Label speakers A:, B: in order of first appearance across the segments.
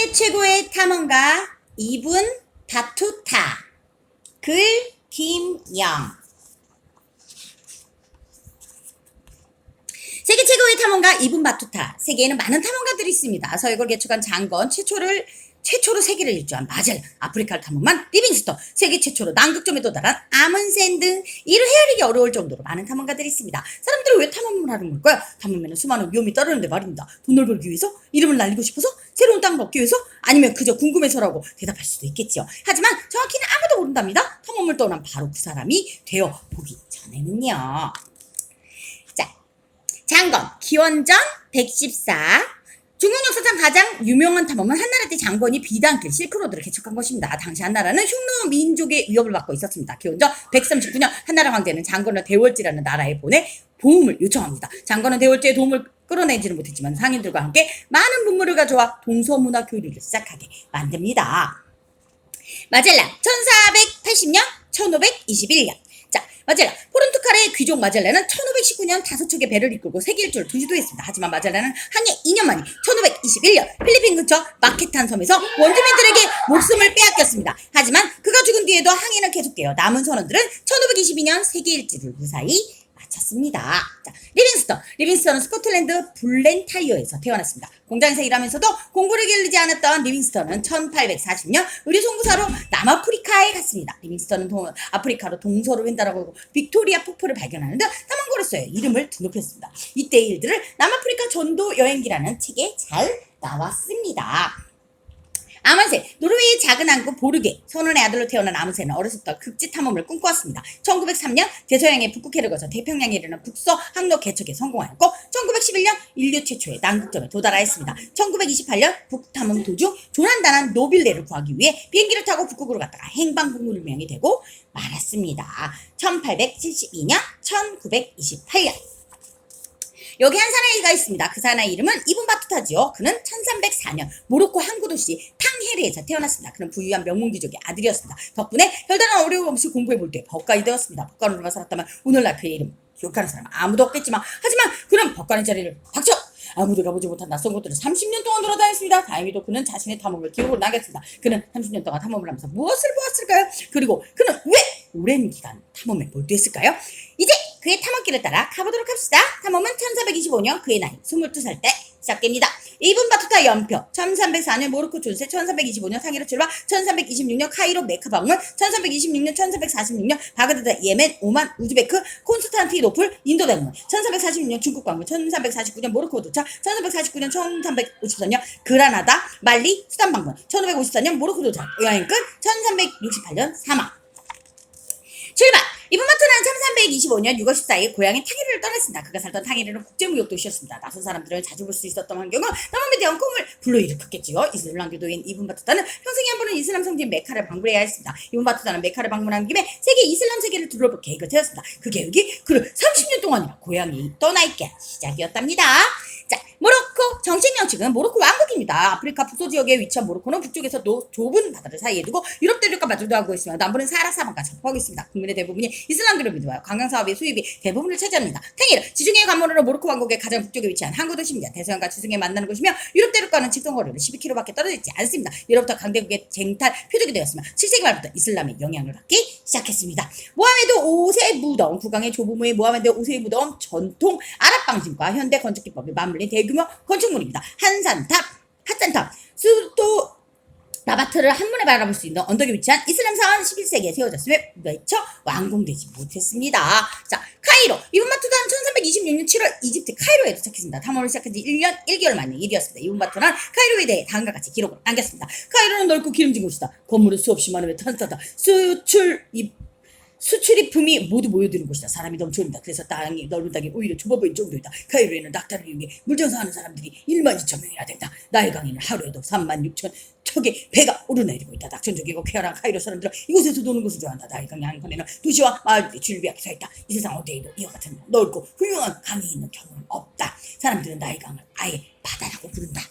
A: 세계 최고의 탐험가 이분 바투타. 글 김영. 세계 최고의 탐험가 이분 바투타. 세계에는 많은 탐험가들이 있습니다. 서역을 개척한 장건, 최초로 세계를 일주한 마젤, 아프리카를 탐험한 리빙스턴, 세계 최초로 남극점에 도달한 아문센 등 이를 헤아리기 어려울 정도로 많은 탐험가들이 있습니다. 사람들은 왜 탐험을 하는 걸까요? 탐험에는 수많은 위험이 따르는데 말입니다. 돈을 벌기 위해서? 이름을 날리고 싶어서? 새로운 땅을 얻기 위해서? 아니면 그저 궁금해서라고 대답할 수도 있겠죠. 하지만 정확히는 아무도 모른답니다. 탐험을 떠난 바로 그 사람이 되어 보기 전에는요. 자, 장건, 기원전 114. 중국 역사상 가장 유명한 탐험은 한나라 때 장건이 비단길 실크로드를 개척한 것입니다. 당시 한나라는 흉노 민족의 위협을 받고 있었습니다. 기원전 139년 한나라 황제는 장건을 대월지라는 나라에 보내 도움을 요청합니다. 장건은 대월지의 도움을 끌어내지는 못했지만 상인들과 함께 많은 문물을 가져와 동서문화 교류를 시작하게 만듭니다. 마젤란 1480년 1521년. 자, 마젤란 포르투갈의 귀족 마젤란은 1519년 5척의 배를 이끌고 세계 일주를 시도했습니다. 하지만 마젤란은 항해 2년 만인 1521년 필리핀 근처 마케탄 섬에서 원주민들에게 목숨을 빼앗겼습니다. 하지만 그가 죽은 뒤에도 항해는 계속되어 남은 선원들은 1522년 세계 일주를 무사히 마쳤습니다. 자, 리빙스턴은 스코틀랜드 블렌타이어에서 태어났습니다. 공장에서 일하면서도 공부를 게을리지 않았던 리빙스턴은 1840년 의료송부사로 남아프리카에 갔습니다. 리빙스턴은 아프리카로 동서로 횡단하고 빅토리아 폭포를 발견하는 등 탐험가로서의 이름을 등록했습니다. 이때의 일들을 남아프리카 전도 여행기라는 책에 잘 나왔습니다. 아문센, 노르웨이의 작은 항구 보르게, 선원의 아들로 태어난 아문센은 어렸을부터 극지 탐험을 꿈꿔왔습니다. 1903년 대서양의 북극해를 거쳐 태평양에 이르는 북서 항로 개척에 성공하였고 1911년 인류 최초의 남극점에 도달하였습니다. 1928년 북탐험 도중 조난당한 노빌레를 구하기 위해 비행기를 타고 북극으로 갔다가 행방불명이 되고 말았습니다. 1872년, 1928년. 여기 한 사나이가 있습니다. 그 사나이 이름은 이분 바투타지요. 그는 1304년 모로코 항구 도시 탕헤르에서 태어났습니다. 그는 부유한 명문귀족의 아들이었습니다. 덕분에 별다른 어려움 없이 공부해볼 때 법관이 되었습니다. 법관으로만 살았다면 오늘날 그의 이름 기억하는 사람은 아무도 없겠지만, 하지만 그는 법관의 자리를 닥쳐! 아무도 가보지 못한 낯선 곳들을 30년 동안 돌아다녔습니다. 다행히도 그는 자신의 탐험을 기록으로 남겼습니다. 그는 30년 동안 탐험을 하면서 무엇을 보았을까요? 그리고 그는 왜 오랜 기간 탐험에 몰두했을까요? 이제 그의 탐험길을 따라 가보도록 합시다. 탐험은 1425년 그의 나이 22살 때 시작됩니다. 이분 바투타 연표 1304년 모로코 존세, 1325년 상해로 출발, 1326년 카이로 메카 방문, 1326년 1446년 바그다드 예멘 오만 우즈베크 콘스탄티노플 인도 방문, 1346년 중국 방문, 1349년 모로코 도착, 1349년 1354년 그라나다 말리 수단 방문, 1554년 모로코 도착 여행 끝, 1368년 사망. 출발! 이분 바투는 1325년 6월 14일 고향인 탕헤르를 떠났습니다. 그가 살던 탕헤르는 국제무역 도시였습니다. 낯선 사람들을 자주 볼 수 있었던 환경은 탐험에 대한 꿈을 불러일으켰겠지요. 이슬람교도인 이분 바투타는 평생에 한 번은 이슬람 성지인 메카를 방문해야 했습니다. 이분 바투타는 메카를 방문한 김에 세계 이슬람 세계를 둘러볼 계획을 세웠습니다. 그 계획이 그를 30년 동안이나 고향이 떠나있게 시작이었답니다. 자, 모로코 정식 명칭은 모로코 왕국입니다. 아프리카 북서 지역에 위치한 모로코는 북쪽에서 좁은 바다를 사이에 두고 유럽 대륙과 마주도 하고 있으며 남부는 사하라 사막과 접하고 있습니다. 국민의 대부분이 이슬람교를 믿어요. 관광사업의 수입이 대부분을 차지합니다. 탕헤르, 지중해 관문으로 모로코 왕국의 가장 북쪽에 위치한 항구 도시입니다. 대서양과 지중해 만나는 곳이며 유럽 대륙과는 직선거리로 12km밖에 떨어져 있지 않습니다. 이로부터 강대국의 쟁탈 표적이 되었으며 7세기 말부터 이슬람의 영향을 받기 시작했습니다. 모하메드 5세 무덤, 국왕의 조부모의 모하메드 5세의 무덤, 전통 아랍 방식과 현대 건축 기법이 맞물린 대규모 건축물입니다. 한산탑, 수도 라바트를 한눈에 바라볼 수 있는 언덕에 위치한 이슬람 사원 11세기에 세워졌으며 미처 완공되지 못했습니다. 자, 카이로. 이분 바투타는 1326년 7월 이집트 카이로에 도착했습니다. 탐험을 시작한 지 1년 1개월 만의 일이었습니다. 이분 바투는 카이로에 대해 다음과 같이 기록을 남겼습니다. 카이로는 넓고 기름진 곳이다. 건물은 수없이 많으며 탄탄하다. 수출입품이 모두 모여드는 곳이다. 사람이 넘쳐온다. 그래서 땅이 넓은 땅이 오히려 좁아 보일 정도이다. 카이로에는 낙타를 이용해 물정사하는 사람들이 12,000명이나 된다. 나일강에는 하루에도 36,000척의 배가 오르내리고 있다. 낙천적이고 쾌활한 카이로 사람들은 이곳에서 노는 것을 좋아한다. 나일강의 한편에는 도시와 마을들이 줄비하게 서 있다. 이 세상 어디에도 이와 같은 넓고 훌륭한 강이 있는 경우는 없다. 사람들은 나일강을 아예 바다라고 부른다.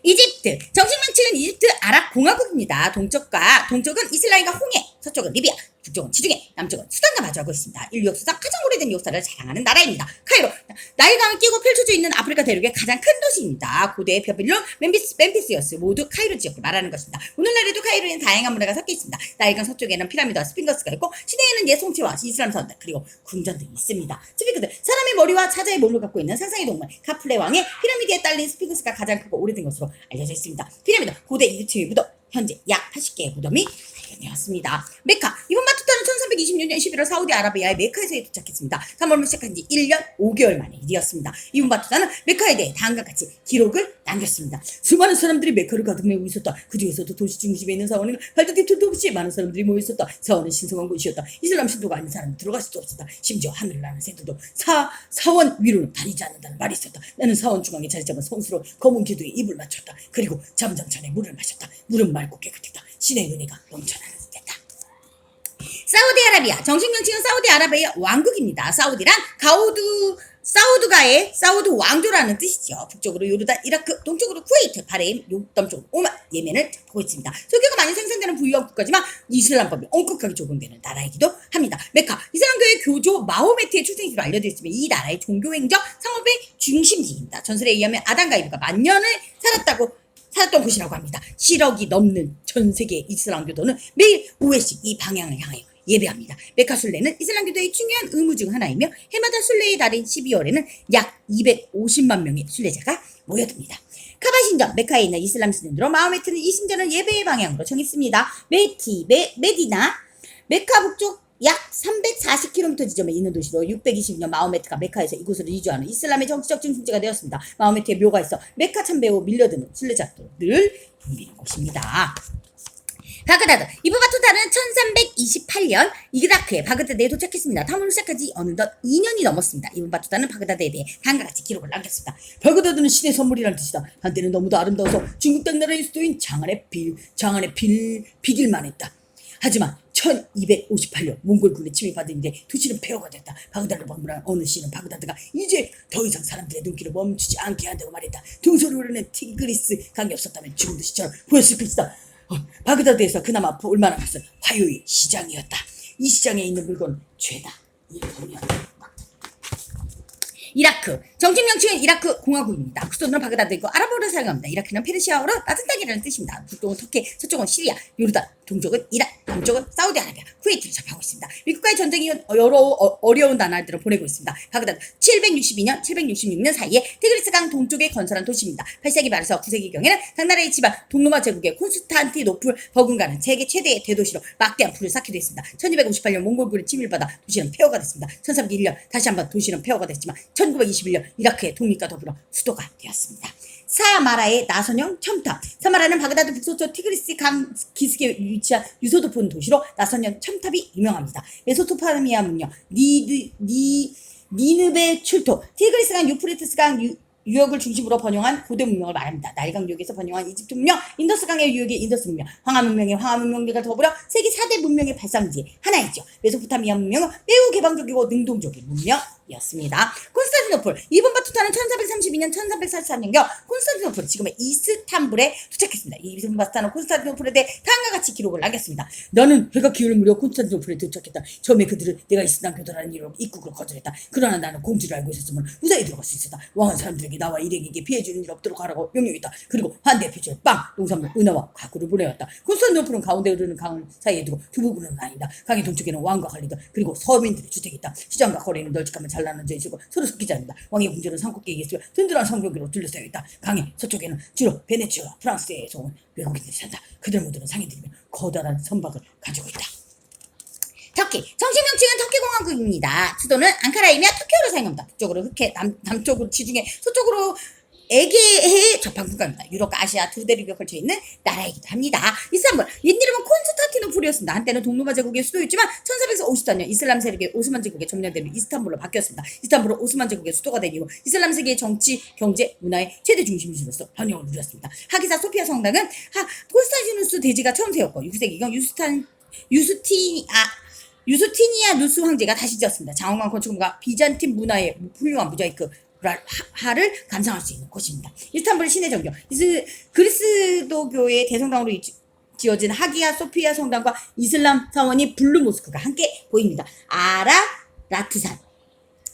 A: 이집트 정식 명칭은 이집트 아랍 공화국입니다. 동쪽은 이스라엘과 홍해, 서쪽은 리비아, 북쪽은 지중해, 남쪽은 수단과 마주하고 있습니다. 인류 역사상 가장 오래된 역사를 자랑하는 나라입니다. 카이로, 나일강을 끼고 펼쳐져 있는 아프리카 대륙의 가장 큰 도시입니다. 고대 바빌론, 멤피스여스 모두 카이로 지역을 말하는 것입니다. 오늘날에도 카이로에는 다양한 문화가 섞여 있습니다. 나일강 서쪽에는 피라미드와 스핑거스가 있고 시내에는 예송체와 이슬람 사원들 그리고 궁전 등이 있습니다. 스핑크스, 사람의 머리와 사자의 몸을 갖고 있는 상상의 동물 카플레 왕의 피라미드에 딸린 스핑크스가 가장 크고 오래된 것으로 알려져 있습니다. 피라미드, 고대 이집트의 무덤, 현재 약 80개의 무덤이 발견되었습니다. 메카, 이번 바투타는 1326년 11월 사우디아라비아의 메카에서 도착했습니다. 3월을 시작한 지 1년 5개월 만에 일이었습니다. 이번 바투타는 메카에 대해 다음과 같이 기록을 남겼습니다. 수많은 사람들이 메카를 가득 메고 있었다. 그 중에서도 도시 중심에 있는 사원에는 발도 딥도 없이 많은 사람들이 모여 있었다. 사원은 신성한 곳이었다. 이슬람 신도가 아닌 사람은 들어갈 수도 없었다. 심지어 하늘을 나는 새들도 사원 위로는 다니지 않는다는 말이 있었다. 나는 사원 중앙에 자리 잡은 성스러운 검은 기둥에 입을 맞췄다. 그리고 잠잠찬에 물을 마셨다. 물은 맑고 깨끗했다. 신의 은혜가 넘쳐나는 듯했다. 사우디아라비아, 정식 명칭은 사우디아라비아 왕국입니다. 사우디란 사우드 왕조라는 뜻이죠. 북쪽으로 요르단, 이라크, 동쪽으로 쿠웨이트, 바레인, 남쪽으로 오만, 예멘을 보고 있습니다. 석유가 많이 생산되는 부유한 국가지만 이슬람법이 엄격하게 적용되는 나라이기도 합니다. 메카, 이슬람교의 교조 마호메트의 출생지로 알려져 있으며 이 나라의 종교행정 상업의 중심지입니다. 전설에 의하면 아담과 이브가 만년을 살았던 곳이라고 합니다. 7억이 넘는 전 세계 이슬람교도는 매일 5회씩 이 방향을 향하여 예배합니다. 메카 순례는 이슬람교도의 중요한 의무 중 하나이며 해마다 순례의 달인 12월에는 약 250만 명의 순례자가 모여듭니다. 카바 신전, 메카에 있는 이슬람 신전으로 마호메트는 이 신전을 예배의 방향으로 정했습니다. 메디나, 메카 북쪽 약 340km 지점에 있는 도시로 620년 마호메트가 메카에서 이곳으로 이주하는 이슬람의 정치적 중심지가 되었습니다. 마호메트의 묘가 있어 메카 참배로 밀려드는 순례자들을 붐비는 곳입니다. 바그다드, 이번 바투타는 1328년 이라크의 바그다드에 도착했습니다. 탐험을 시작한 지 어느덧 2년이 넘었습니다. 이번 바투타는 바그다드에 대해 다음과 같이 기록을 남겼습니다. 바그다드는 신의 선물이라는 뜻이다. 한때는 너무도 아름다워서 중국 당나라의 수도인 장안에 비길만 했다. 하지만 1258년 몽골군에 침입받은 뒤에 도시는 폐허가 됐다. 바그다드를 방문한 어느 시는 바그다드가 이제 더 이상 사람들의 눈길을 멈추지 않게 한다고 말했다. 등소리 오르는 티그리스 강이 없었다면 죽은 도시처럼 보였을 것이다. 바그다드에서 그나마 볼만한 것은 화요의 시장이었다. 이 시장에 있는 물건은 죄다 일품이었다. 이라크, 정식 명칭은 이라크 공화국입니다. 수도는 바그다드이고 아랍어를 사용합니다. 이라크는 페르시아어로 낮은 땅이라는 뜻입니다. 북쪽은 터키, 서쪽은 시리아, 요르단, 동쪽은 이란, 남쪽은 사우디아라비아, 쿠웨이트를 접하고 있습니다. 미국과의 전쟁이 어려운 나라들을 보내고 있습니다. 바그다드 762년, 766년 사이에 티그리스강 동쪽에 건설한 도시입니다. 8세기 말에서 9세기경에는 당나라의 지방 동로마 제국의 콘스탄티노플 버금가는 세계 최대의 대도시로 막대한 불을 쌓기도 했습니다. 1258년 몽골군에 침입받아 도시는 폐허가 됐습니다. 1301년 다시 한번 도시는 폐허가 됐지만 1921년 이라크의 독립과 더불어 수도가 되었습니다. 사마라의 나선형 첨탑. 사마라는 바그다드 북서쪽 티그리스 강 기슭에 위치한 유소도폰 도시로 나선형 첨탑이 유명합니다. 메소포타미아 문명, 니느베 출토, 티그리스 강 유프레티스 강 유역을 중심으로 번영한 고대 문명을 말합니다. 나일강 유역에서 번영한 이집트 문명, 인더스강의 유역의 인더스 문명, 황하 문명의 황하 문명들과 더불어 세계 4대 문명의 발상지 하나이죠. 메소포타미아 문명은 매우 개방적이고 능동적인 문명이었습니다. 콘스탄티노플, 이번 바투타는 1432년, 1443년경 콘스탄티노플, 지금의 이스탄불에 도착했습니다. 이번 바투타는 콘스탄티노플에 대해 다음과 같이 기록을 남겼습니다. 나는 해가 기울 무렵 콘스탄티노플에 도착했다. 처음에 그들은 내가 이슬람 교도라는 이유로 입국을 거절했다. 그러나 나는 공주를 알고 있었으면 무사히 들어갈 수 있었다. 왕은 사람들에게 나와 일행에게 피해주는 일 없도록 하라고 명령했다. 그리고 반대 표절 빵, 농산물, 은하와 가구를 보내왔다. 콘스탄티노플은 가운데 흐르는 강을 사이에 두고 두 부분으로 나뉜다. 강의 동쪽에는 왕과 관리들, 그리고 서민들의 주택이 있다. 시장과 거리는 널찍하면 잘 나눠져 있고 서로 섞이지 않는다. 왕의 궁전은 산꼭대기에 있으며 든든한 성벽으로 둘러싸여 있다. 강의 서쪽에는 주로 베네치아와 프랑스에서 온 외국인들이 산다. 그들 모두는 상인들이며 커다란 선박을 가지고 있다. 터키, 정식 명칭은 터키공화국입니다. 수도는 앙카라이며 터키어를 사용합니다. 북쪽으로 흑해, 남쪽으로 지중해, 서쪽으로 에게해에 접한 국가입니다. 유럽과 아시아 두 대륙에 걸쳐 있는 나라이기도 합니다. 이스탄불, 옛 이름은 콘스탄티노플이었습니다. 한때는 동로마 제국의 수도였지만 1454년 이슬람 세력의 오스만 제국의 점령대로 이스탄불로 바뀌었습니다. 이스탄불은 오스만 제국의 수도가 된 이후 이슬람 세계의 정치, 경제, 문화의 최대 중심지로서 번영을 누렸습니다. 하기사 소피아 성당은 콘스탄티누스 대제가 처음 세웠고 6세기경 유스티니아 누스 황제가 다시 지었습니다. 장엄한 건축물과 비잔틴 문화의 훌륭한 모자이크 하를 감상할 수 있는 곳입니다. 이스탄불 시내 정교, 그리스도교의 대성당으로 지어진 하기야 소피아 성당과 이슬람 사원이 블루 모스크가 함께 보입니다. 아라라트산.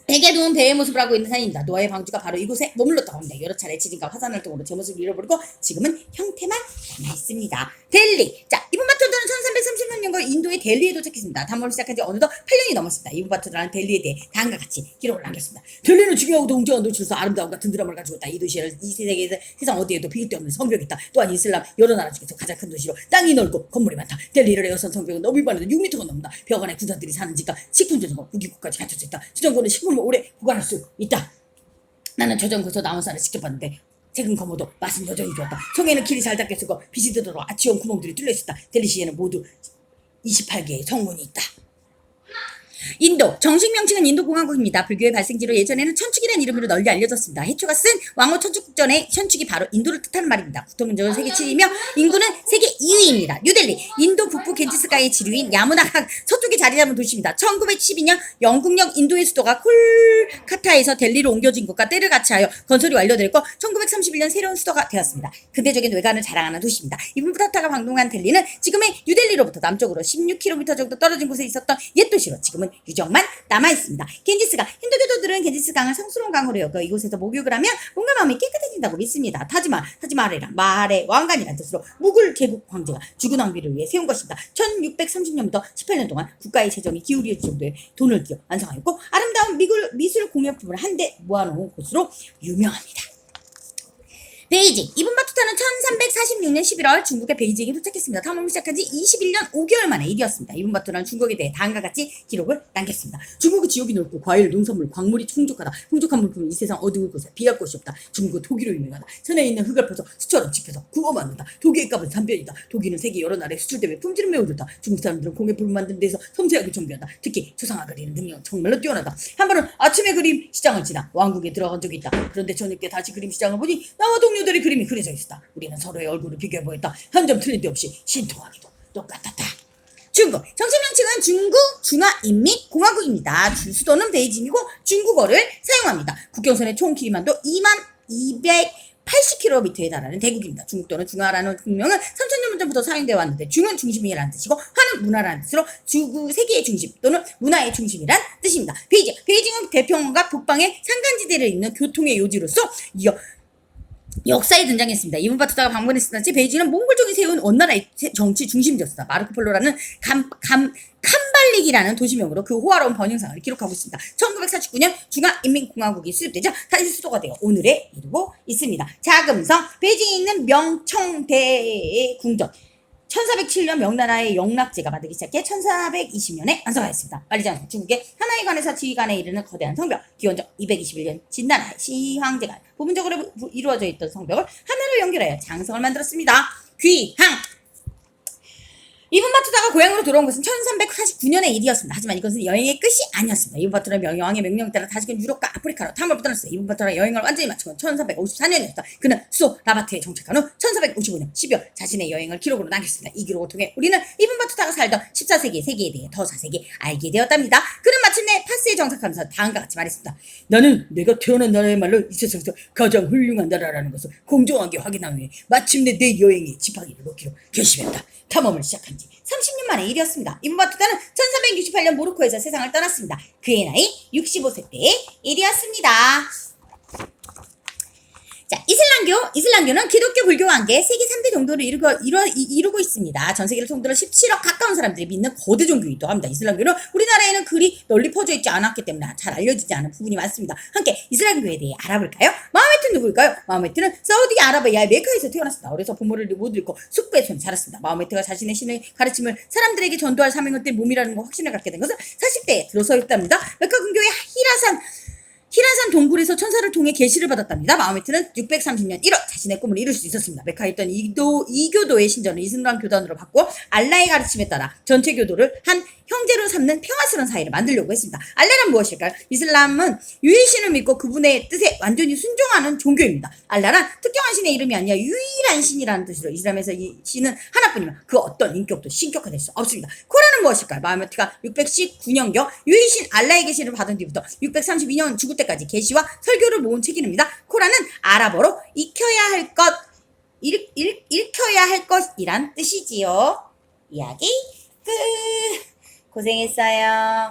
A: 대개 누운 배의 모습을 하고 있는 산입니다. 노아의 방주가 바로 이곳에 머물렀다고 합니다. 여러 차례 지진과 화산을 통으로 제 모습을 잃어버리고 지금은 형태만 남아있습니다. 델리. 자, 이분 바토들은 1330년과 인도의 델리에 도착했습니다. 탐험을 시작한 지 어느덧 8년이 넘었습니다. 이분 바토들은 델리에 대해 다음과 같이 기록을 남겼습니다. 델리는 중요하고 동정한 도시로서 아름다운 같은 드라마를 가지고 있다. 이 도시를 이 세계에서 세상 어디에도 비길 데 없는 성벽이 있다. 또한 이슬람 여러 나라 중에서 가장 큰 도시로 땅이 넓고 건물이 많다. 델리를 에워싼 성벽은 너비만 해도 6m가 넘는다. 벽 안에 군사들이 사는 집과 식품 저장고, 무기고까지 갖춰져 있다. 저장고는 식물을 오래 보관할 수 있다. 나는 저장고에서 나온 쌀을 직접 봤는데 색은 검어도 맛은 여전히 좋았다. 성에는 길이 잘 닦였고 빛이 들어와 아치온 구멍들이 뚫려 있었다. 델리시에는 모두 28개의 성문이 있다. 인도. 정식 명칭은 인도공화국입니다. 불교의 발생지로 예전에는 천축이라는 이름으로 널리 알려졌습니다. 해초가 쓴 왕호 천축전의 천축이 바로 인도를 뜻하는 말입니다. 국토면적은 세계 7위며 인구는 세계 2위입니다. 뉴델리. 인도 북부 겐지스가의 지류인 야무나강 서쪽에 자리 잡은 도시입니다. 1912년 영국령 인도의 수도가 콜카타에서 델리로 옮겨진 곳과 때를 같이 하여 건설이 완료됐고 1931년 새로운 수도가 되었습니다. 근대적인 외관을 자랑하는 도시입니다. 이분 바토가 방문한 델리는 지금의 뉴델리로부터 남쪽으로 16km 정도 떨어진 곳에 있었던 옛 도시로 지금은 유적만 남아있습니다. 겐지스강. 힌두교도들은 겐지스 강을 성스러운 강으로 여겨 이곳에서 목욕을 하면 몸과 마음이 깨끗해진다고 믿습니다. 타지마할이란 말의 왕관이라는 뜻으로 무굴 제국 황제가 죽은 왕비를 위해 세운 것입니다. 1630년부터 18년 동안 국가의 재정이 기울일 정도의 돈을 들여 완성하였고 아름다운 미술 공예품을 한데 모아놓은 곳으로 유명합니다. 베이징. 이분 바투타는 1346년 11월 중국의 베이징에 도착했습니다. 탐험을 시작한 지 21년 5개월 만의 일이었습니다. 이분 바투타는 중국에 대해 다음과 같이 기록을 남겼습니다. 중국의 지역이 넓고 과일, 농산물, 광물이 풍족하다. 풍족한 물품은 이 세상 어두운 곳에 비할 곳이 없다. 중국은 토기로 유명하다. 산에 있는 흙을 퍼서 수처럼 집혀서 구워 만든다. 토기의 값은 3변이다. 토기는 세계 여러 나라에 수출되며 품질은 매우 좋다. 중국 사람들은 공예품을 만드는 데서 섬세하게 준비한다. 특히 초상화 그리는 능력은 정말로 뛰어나다. 한 번은 아침에 그림 시장을 지나 왕국에 들어간 적이 있다. 그런데 저녁에 다시 그림 시장을 보니 나와 동료들의 그림이 그려져 있었다. 우리는 서로의 얼굴을 비교해보였다. 한 점 틀린 데 없이 신통하기도 똑같았다. 중국. 정식 명칭은 중국 중화인민공화국입니다. 수도는 베이징이고 중국어를 사용합니다. 국경선의 총 길이만도 2280km에 달하는 대국입니다. 중국도는 중화라는 국명은 3000년 전부터 사용되어 왔는데 중은 중심이라는 뜻이고 화는 문화라는 뜻으로 세계의 중심 또는 문화의 중심이란 뜻입니다. 베이징. 베이징은 대평원과 북방의 산간지대를 잇는 교통의 요지로서 역사에 등장했습니다. 이분 바투타가 방문했을 당시 베이징은 몽골족이 세운 원나라의 정치 중심지였습니다. 마르코폴로라는 캄발릭이라는 도시명으로 그 호화로운 번영상을 기록하고 있습니다. 1949년 중화인민공화국이 수립되자 다시 수도가 되어 오늘에 이르고 있습니다. 자금성. 베이징에 있는 명청대의 궁전. 1407년 명나라의 영락제가 만들기 시작해 1420년에 완성하였습니다. 말리자면 중국의 하나의 관에서 지휘관에 이르는 거대한 성벽, 기원적 221년 진나라의 시황제가 부분적으로 이루어져 있던 성벽을 하나로 연결하여 장성을 만들었습니다. 귀항. 이분 바투타가 고향으로 돌아온 것은 1349년의 일이었습니다. 하지만 이것은 여행의 끝이 아니었습니다. 이분 바투타는 여왕의 명령에 따라 다시금 유럽과 아프리카로 탐험을 떠났어요. 이분 바투타가 여행을 완전히 마친 건 1354년이었다. 그는 수도 라바트에 정착한 후 1455년 12월 자신의 여행을 기록으로 남겼습니다. 이 기록을 통해 우리는 이분 바투타가 살던 14세기의 세계에 대해 더 자세히 알게 되었답니다. 그는 마침내 파스에 정착하면서 다음과 같이 말했습니다. 나는 내가 태어난 나라야말로 이 세상에서 가장 훌륭한 나라라는 것을 공정하게 확인한 후에 마침내 내 여행의 지팡이를 놓기로 결심했다. 탐험을 시작한 지 30년 만의 일이었습니다. 이분 바투타는 1368년 모로코에서 세상을 떠났습니다. 그의 나이 65세 때의 일이었습니다. 자, 이슬람교는 기독교, 불교와 함께 세계 3대 종교를 이루고 있습니다. 전 세계를 통틀어 17억 가까운 사람들이 믿는 거대 종교이기도 합니다. 이슬람교는 우리나라에는 그리 널리 퍼져 있지 않았기 때문에 잘 알려지지 않은 부분이 많습니다. 함께 이슬람교에 대해 알아볼까요? 마호메트는 누구일까요? 마호메트는 사우디아라비아의 메카에서 태어났습니다. 어려서 부모를 못 잃고 숙부의 손에 자랐습니다. 마호메트가 자신의 신의 가르침을 사람들에게 전도할 사명을 뗀 몸이라는 확신을 갖게 된 것은 40대에 들어서였답니다. 메카 근교의 히라산 동굴에서 천사를 통해 계시를 받았답니다. 마호메트는 630년 1월 자신의 꿈을 이룰 수 있었습니다. 메카에 있던 이교도의 신전을 이슬람 교단으로 바꿔 알라의 가르침에 따라 전체 교도를 한 형제로 삼는 평화스러운 사회를 만들려고 했습니다. 알라는 무엇일까요? 이슬람은 유일신을 믿고 그분의 뜻에 완전히 순종하는 종교입니다. 알라는 특정한 신의 이름이 아니라 유일한 신이라는 뜻으로 이슬람에서 이 신은 하나뿐이며 그 어떤 인격도 신격화될 수 없습니다. 코란은 무엇일까요? 마호메트가 619년경 유일신 알라의 계시를 받은 뒤부터 632년 죽을 때까지 계시와 설교를 모은 책입니다. 코란은 아랍어로 익혀야 할 것 읽혀야 할 것이란 뜻이지요. 이야기 끝. 고생했어요.